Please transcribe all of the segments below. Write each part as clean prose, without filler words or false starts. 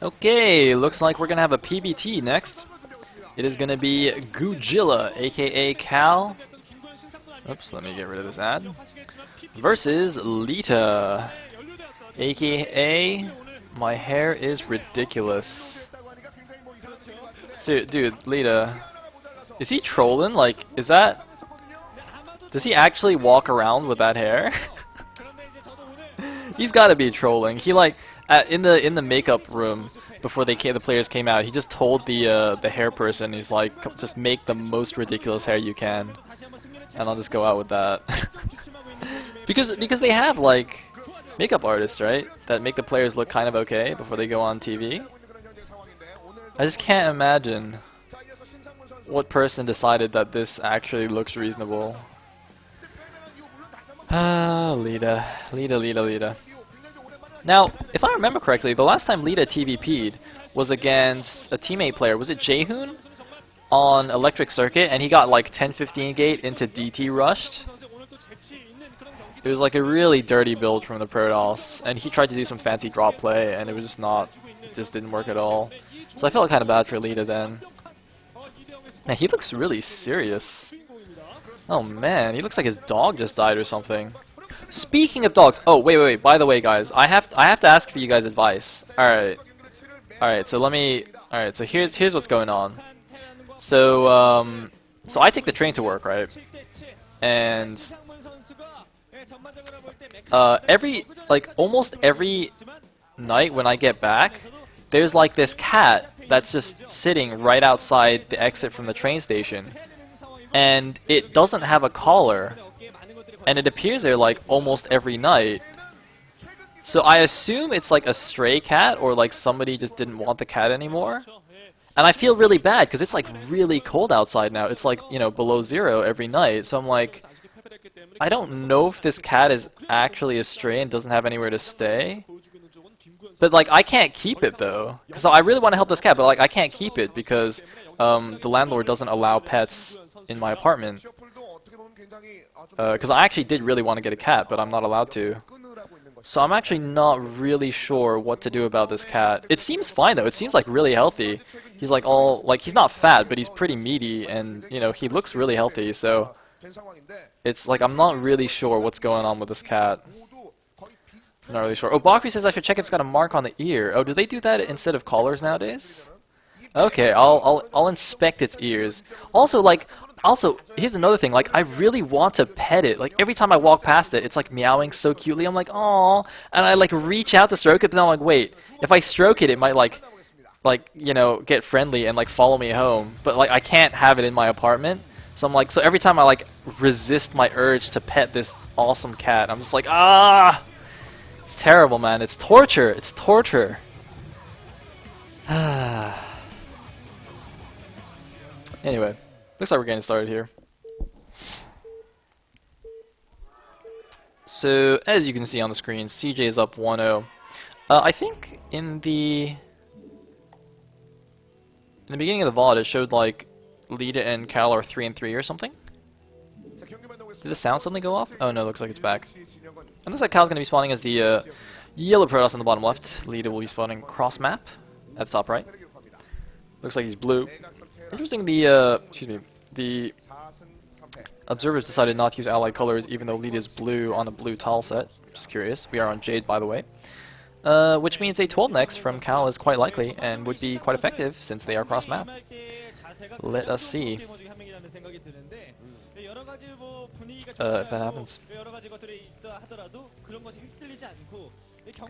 Okay, looks like we're gonna have a PBT next. It is gonna be Goojilla, aka Cal. Oops, let me get rid of this ad. Versus Leta, aka my hair is ridiculous. So, dude, Leta, is he trolling? Like, is that? Does he actually walk around with that hair? He's got to be trolling. He like in the makeup room before the players came out. He just told the hair person, he's like, just make the most ridiculous hair you can, and I'll just go out with that. because they have like makeup artists, right, that make the players look kind of okay before they go on TV. I just can't imagine what person decided that this actually looks reasonable. Ah, Leta. Now, if I remember correctly, the last time Leta TVP'd was against a teammate player. Was it Jaehoon on Electric Circuit, and he got like 10-15 gate into DT rushed? It was like a really dirty build from the Protoss, and he tried to do some fancy drop play, and it was just not, just didn't work at all. So I felt kind of bad for Leta then. Man, he looks really serious. Oh man, he looks like his dog just died or something. Speaking of dogs, oh wait. By the way, guys, I have to ask for you guys' advice. All right. So let me. All right. So here's what's going on. So so I take the train to work, right? And almost every night when I get back, there's like this cat that's just sitting right outside the exit from the train station, and it doesn't have a collar, and it appears there like almost every night. So I assume it's like a stray cat, or like somebody just didn't want the cat anymore. And I feel really bad because it's like really cold outside now. It's like, you know, below 0 every night. So I'm like, I don't know if this cat is actually a stray and doesn't have anywhere to stay. But like, I can't keep it though, because I really want to help this cat, but like, I can't keep it because the landlord doesn't allow pets in my apartment. Because I actually did really want to get a cat, but I'm not allowed to. So I'm actually not really sure what to do about this cat. It seems fine though. It seems like really healthy. He's like all like, he's not fat, but he's pretty meaty, and you know, he looks really healthy. So it's like, I'm not really sure what's going on with this cat. I'm not really sure. Oh, Bakri says I should check if it's got a mark on the ear. Oh, do they do that instead of collars nowadays? Okay, I'll inspect its ears. Also, here's another thing. Like, I really want to pet it. Like, every time I walk past it, it's like meowing so cutely. I'm like, "Aw," and I like reach out to stroke it, but then I'm like, wait, if I stroke it, it might like you know, get friendly and like follow me home. But like, I can't have it in my apartment. So I'm like, so every time I like resist my urge to pet this awesome cat, I'm just like, ah. It's terrible, man. It's torture. It's torture. Anyway, looks like we're getting started here. So, as you can see on the screen, CJ is up 1-0. I think in the beginning of the VOD, it showed like Leta and Cal are 3-3 or something. Did the sound suddenly go off? Oh no, looks like it's back. It looks like Cal's going to be spawning as the yellow Protoss on the bottom left. Leta will be spawning cross map at the top right. Looks like he's blue. Interesting, the observers decided not to use allied colors even though Leta is blue on a blue tile set. Just curious. We are on Jade, by the way. Which means a 12 next from Cal is quite likely and would be quite effective since they are cross map. Let us see if that happens.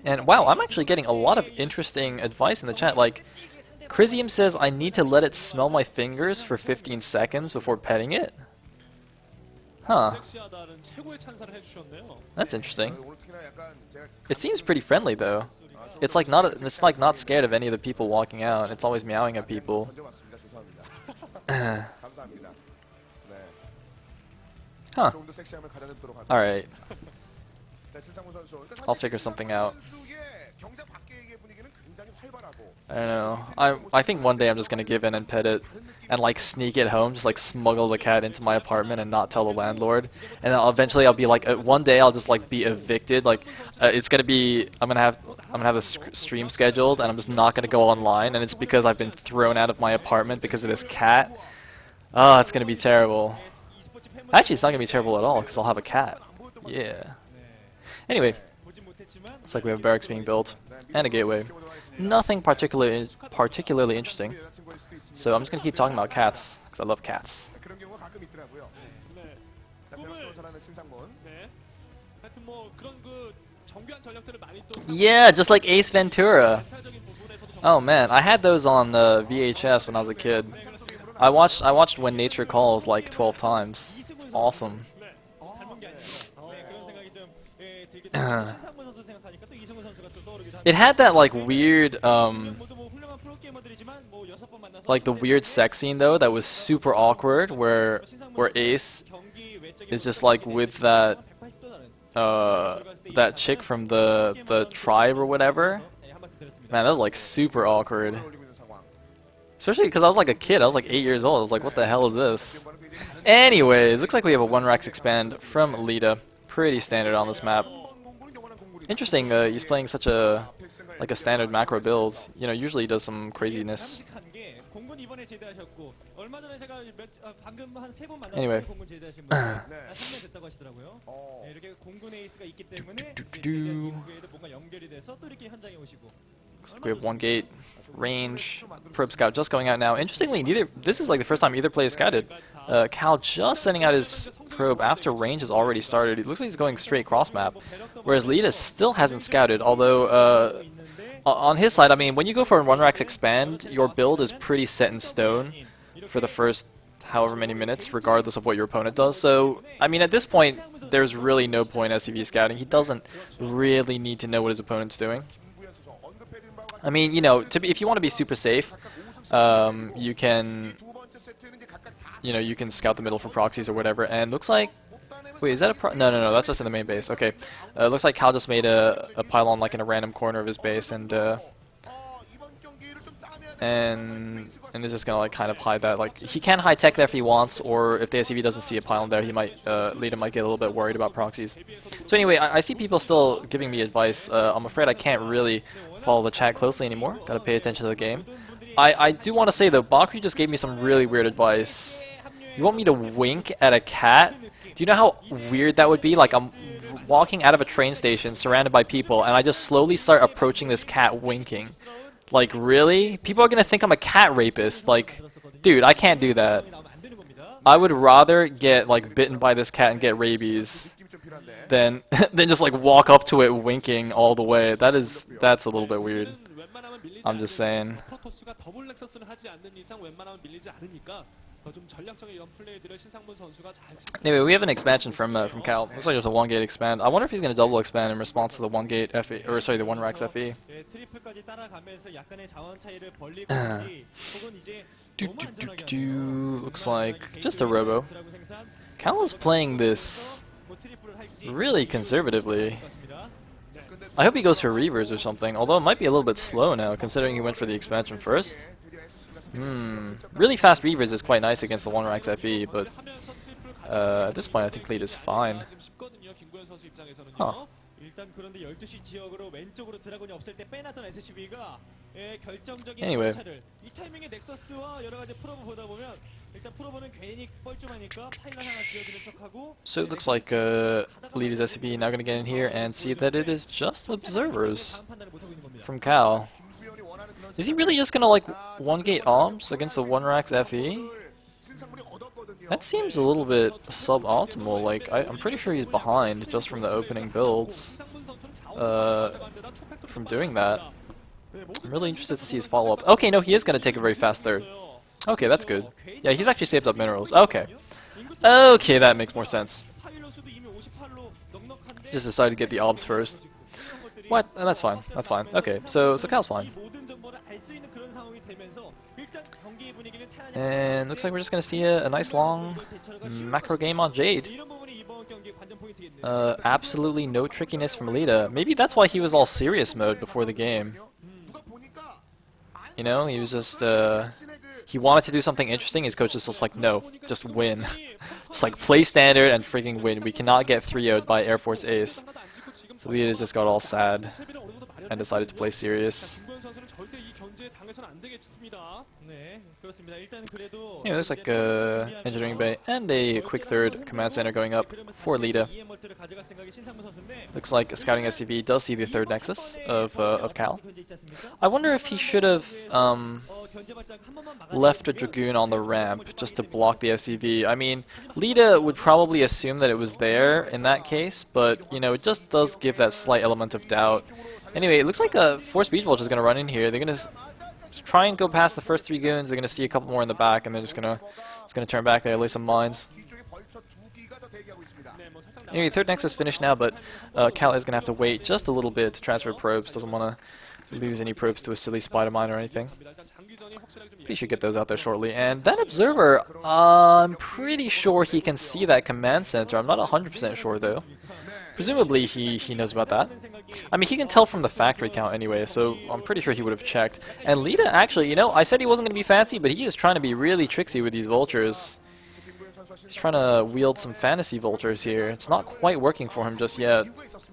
And wow, I'm actually getting a lot of interesting advice in the chat. Like, Chrysium says I need to let it smell my fingers for 15 seconds before petting it. Huh. That's interesting. It seems pretty friendly though. It's like not scared of any of the people walking out. It's always meowing at people. Huh. Alright. I'll figure something out. I don't know. I think one day I'm just gonna give in and pet it, and like sneak it home, just like smuggle the cat into my apartment and not tell the landlord. And then eventually I'll be like, one day I'll just like be evicted. Like it's gonna be, I'm gonna I'm gonna have a stream scheduled, and I'm just not gonna go online, and it's because I've been thrown out of my apartment because of this cat. Oh, it's gonna be terrible. Actually, it's not gonna be terrible at all because I'll have a cat. Yeah. Anyway, looks like we have barracks being built and a gateway. Nothing particularly interesting. So I'm just gonna keep talking about cats because I love cats. Yeah, just like Ace Ventura. Oh man, I had those on VHS when I was a kid. I watched When Nature Calls like 12 times. Awesome. It had that like the weird sex scene though that was super awkward where Ace is just like with that that chick from the tribe or whatever. Man, that was like super awkward. Especially because I was like a kid, I was like 8 years old. I was like, what the hell is this? Anyways, looks like we have a 1 Rax expand from Leta. Pretty standard on this map. Interesting, he's playing such a standard macro build. You know, usually he does some craziness. Anyway. Looks like we have 1 gate, range, probe scout just going out now. Interestingly, this is like the first time either player is scouted. Cal just sending out his probe after range has already started. It looks like he's going straight cross map, whereas Leta still hasn't scouted. Although on his side, I mean, when you go for a 1 Rax expand, your build is pretty set in stone for the first however many minutes, regardless of what your opponent does. So, I mean, at this point, there's really no point SCV scouting. He doesn't really need to know what his opponent's doing. I mean, you know, if you want to be super safe, you can scout the middle for proxies or whatever. And looks like, wait, is that a no, that's just in the main base. Okay, looks like Cal just made a pylon like in a random corner of his base, and is just gonna like kind of hide that. Like he can high tech there if he wants, or if the SCV doesn't see a pylon there, he might Leta might get a little bit worried about proxies. So anyway, I see people still giving me advice. I'm afraid I can't really follow the chat closely anymore. Gotta pay attention to the game. I do want to say though, Bakri just gave me some really weird advice. You want me to wink at a cat? Do you know how weird that would be? Like I'm walking out of a train station surrounded by people, and I just slowly start approaching this cat winking. Like, really? People are gonna think I'm a cat rapist. Like, dude, I can't do that. I would rather get, like, bitten by this cat and get rabies than just, like, walk up to it winking all the way. That's a little bit weird. I'm just saying. Anyway, we have an expansion from Cal. Looks like there's a 1 gate expand. I wonder if he's going to double expand in response to the 1 gate FE, or sorry, the 1 Rax FE. Looks like just a robo. Cal is playing this really conservatively. I hope he goes for reavers or something, although it might be a little bit slow now, considering he went for the expansion first. Really fast reavers is quite nice against the 1 Rax FE, but at this point I think lead is fine. Huh. Anyway. So it looks like lead is SCV now going to get in here and see that it is just observers from Cal. Is he really just gonna like 1 gate OBS against the 1 Rax FE? That seems a little bit suboptimal. Like I'm pretty sure he's behind just from the opening builds. From doing that. I'm really interested to see his follow up. Okay, no, he is gonna take a very fast third. Okay, that's good. Yeah, he's actually saved up minerals. Okay. Okay, that makes more sense. Just decided to get the OBS first. What? That's fine. That's fine. Okay, so Cal's fine. And looks like we're just going to see a nice long macro game on Jade. Absolutely no trickiness from Leta. Maybe that's why he was all serious mode before the game. You know, he was just, he wanted to do something interesting. His coach is just like, no, just win. Just like play standard and freaking win. We cannot get 3-0'd by Air Force Ace. So Leta just got all sad and decided to play serious. Yeah, there's like a engineering bay and a quick third command center going up for Leta. Looks like scouting SCV does see the third nexus of Cal. I wonder if he should have left a Dragoon on the ramp just to block the SCV. I mean, Leta would probably assume that it was there in that case, but you know, it just does give that slight element of doubt. Anyway, it looks like a 4 Speed Vulture is going to run in here. They're going to try and go past the first 3 goons. They're going to see a couple more in the back, and they're just going to turn back there, lay some mines. Anyway, third nexus finished now, but Cal is going to have to wait just a little bit to transfer probes. Doesn't want to lose any probes to a silly spider mine or anything. But he should get those out there shortly. And that observer, I'm pretty sure he can see that command center. I'm not 100% sure though. Presumably he knows about that. I mean, he can tell from the factory count anyway, so I'm pretty sure he would have checked. And Leta, actually, you know, I said he wasn't going to be fancy, but he is trying to be really tricksy with these vultures. He's trying to wield some fantasy vultures here. It's not quite working for him just yet,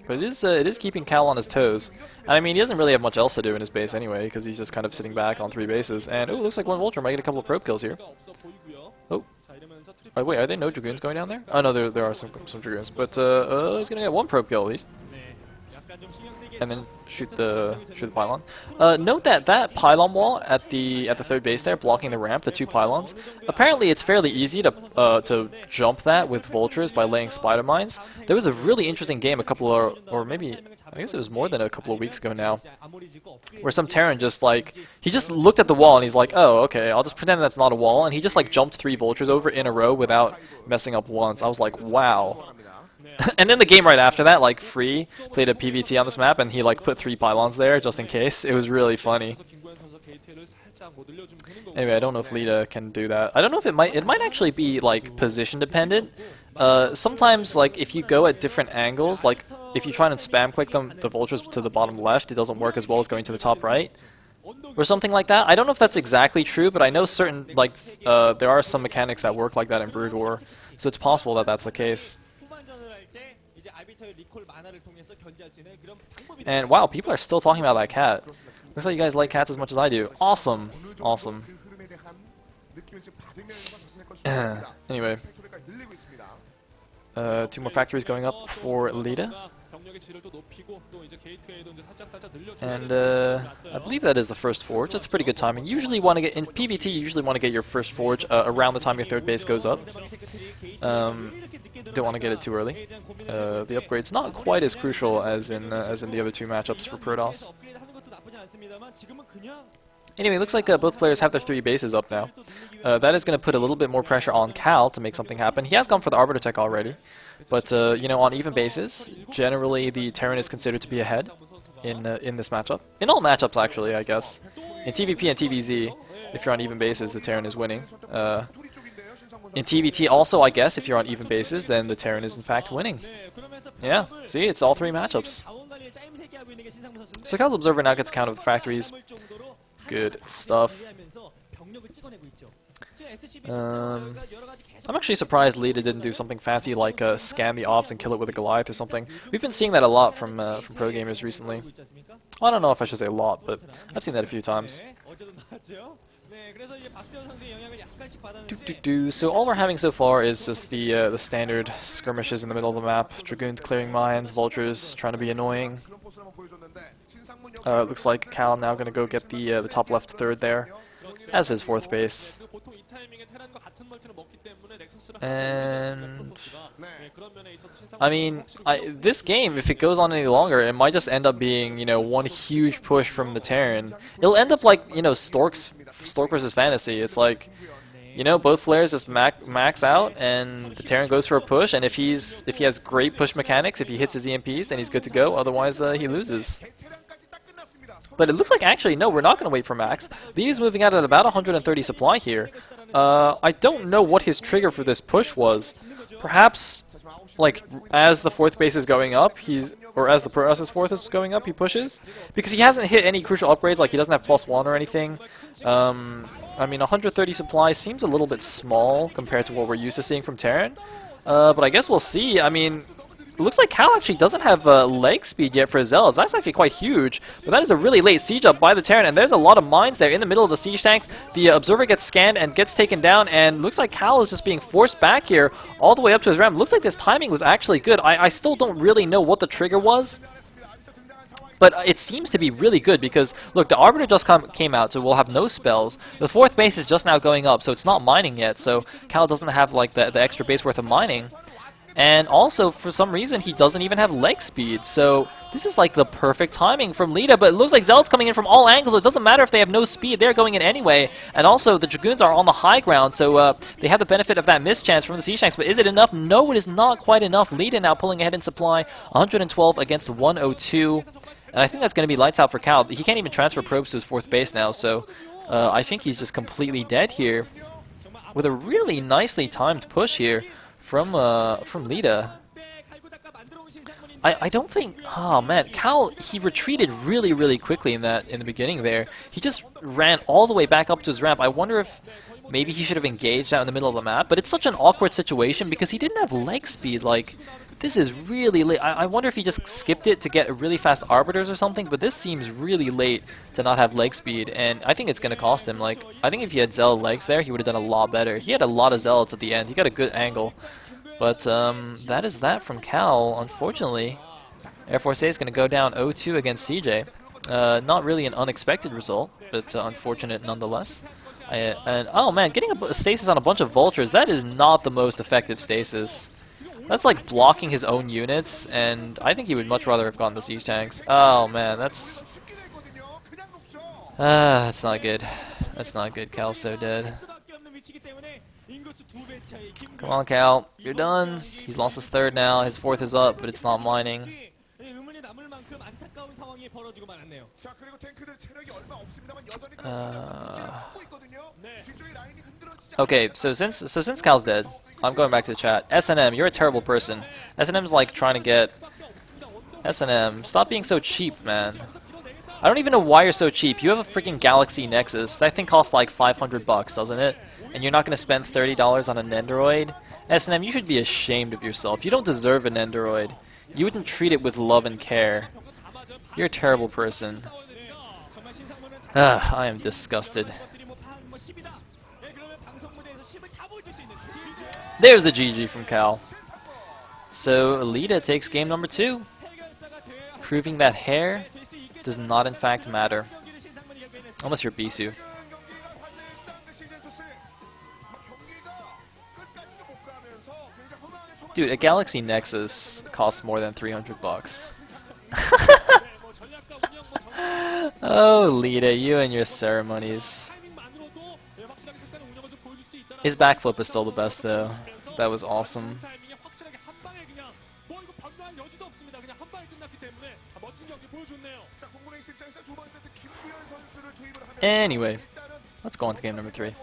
but it is keeping Cal on his toes. And I mean, he doesn't really have much else to do in his base anyway, because he's just kind of sitting back on 3 bases. And ooh, looks like one vulture might get a couple of probe kills here. Oh. Oh, wait, are there no Dragoons going down there? Oh no, there are some Dragoons, but he's gonna get 1 probe kill at least. And then shoot the pylon. Note that pylon wall at the third base there, blocking the ramp, the 2 pylons. Apparently, it's fairly easy to jump that with vultures by laying spider mines. There was a really interesting game a couple of, or maybe I guess it was more than a couple of weeks ago now, where some Terran just like he just looked at the wall and he's like, oh, okay, I'll just pretend that's not a wall, and he just like jumped 3 vultures over in a row without messing up once. I was like, wow. And then the game right after that, like Free played a PVT on this map, and he like put 3 pylons there just in case. It was really funny. Anyway, I don't know if Leta can do that. I don't know if it might actually be like position dependent. Sometimes like if you go at different angles, like if you try and spam click the vultures to the bottom left, it doesn't work as well as going to the top right, or something like that. I don't know if that's exactly true, but I know certain like there are some mechanics that work like that in Brood War, so it's possible that that's the case. And wow, people are still talking about that cat. Looks like you guys like cats as much as I do. Awesome. Awesome. Anyway. 2 more factories going up for Leta. And I believe that is the first forge. That's pretty good timing. Usually want to get in PVT. You usually want to get your first forge around the time your third base goes up. Don't want to get it too early. The upgrade's not quite as crucial as in the other 2 matchups for Protoss. Anyway, looks like both players have their 3 bases up now. That is going to put a little bit more pressure on Cal to make something happen. He has gone for the Arbiter Tech already, but you know, on even bases, generally the Terran is considered to be ahead in this matchup. In all matchups, actually, I guess. In TVP and TVZ, if you're on even bases, the Terran is winning. In TVT, also, I guess, if you're on even bases, then the Terran is in fact winning. Yeah, see, it's all 3 matchups. So Cal's Observer now gets counted with factories. Good stuff. I'm actually surprised Leta didn't do something fancy like scan the ops and kill it with a Goliath or something. We've been seeing that a lot from pro gamers recently. Well, I don't know if I should say a lot, but I've seen that a few times. So all we're having so far is just the standard skirmishes in the middle of the map. Dragoons clearing mines, vultures trying to be annoying. Looks like Cal now going to go get the top left third there as his 4th base. And I mean, this game, if it goes on any longer, it might just end up being, you know, one huge push from the Terran. It'll end up like, you know, Stork versus Fantasy. It's like, you know, both players just max out, and the Terran goes for a push. And if he has great push mechanics, if he hits his EMPs, then he's good to go. Otherwise, he loses. But it looks like actually, no, we're not going to wait for max. Lee's moving out at about 130 supply here. I don't know what his trigger for this push was. Perhaps, like, as the 4th base is going up, or as the Protoss' 4th is going up, he pushes. Because he hasn't hit any crucial upgrades, like he doesn't have +1 or anything. I mean, 130 supply seems a little bit small compared to what we're used to seeing from Terran. But I guess we'll see. I mean, it looks like Cal actually doesn't have leg speed yet for Zealots. That's actually quite huge. But that is a really late siege up by the Terran, and there's a lot of mines there in the middle of the siege tanks. The Observer gets scanned and gets taken down, and looks like Cal is just being forced back here all the way up to his ramp. Looks like this timing was actually good. I still don't really know what the trigger was. But it seems to be really good because, look, the Arbiter just came out, so we'll have no spells. The 4th base is just now going up, so it's not mining yet, so Cal doesn't have like the extra base worth of mining. And also, for some reason, he doesn't even have leg speed, so this is like the perfect timing from Leta, but it looks like Zealot's coming in from all angles. It doesn't matter if they have no speed, they're going in anyway. And also, the Dragoons are on the high ground, so they have the benefit of that mischance from the siege tanks, but is it enough? No, it is not quite enough. Leta now pulling ahead in supply, 112 against 102. And I think that's going to be lights out for Cal. He can't even transfer probes to his 4th base now, so I think he's just completely dead here. With a really nicely timed push here from Leta. I don't think... Oh man, Cal, he retreated really quickly in the beginning there. He just ran all the way back up to his ramp. I wonder if maybe he should have engaged out in the middle of the map, but it's such an awkward situation because he didn't have leg speed. Like, this is really late. I wonder if he just skipped it to get really fast arbiters or something, but this seems really late to not have leg speed, and I think it's going to cost him. Like, I think if he had Zealot legs there, he would have done a lot better. He had a lot of Zealots at the end. He got a good angle. But that is that from Cal, unfortunately. Air Force A is going to go down 0-2 against CJ. Not really an unexpected result, but unfortunate nonetheless. And oh man, getting a stasis on a bunch of vultures, that is not the most effective stasis. That's like blocking his own units, and I think he would much rather have gotten the siege tanks. Oh man, that's not good. That's not good. Cal's so dead. Come on, Cal. You're done. He's lost his 3rd now. His 4th is up, but it's not mining. Okay, so since Cal's dead, I'm going back to the chat. SNM, you're a terrible person. SNM's like trying to get... SNM, stop being so cheap, man. I don't even know why you're so cheap. You have a freaking Galaxy Nexus. That thing costs like 500 bucks, doesn't it? And you're not going to spend $30 on a Nendoroid? SNM, you should be ashamed of yourself. You don't deserve a Nendoroid. You wouldn't treat it with love and care. You're a terrible person. I am disgusted. There's the GG from Cal. So, Leta takes game number 2, proving that hair does not in fact matter. Unless you're Bisu. Dude, a Galaxy Nexus costs more than 300 bucks. Oh, Leta, you and your ceremonies. His backflip is still the best, though. That was awesome. Anyway, let's go on to game number 3.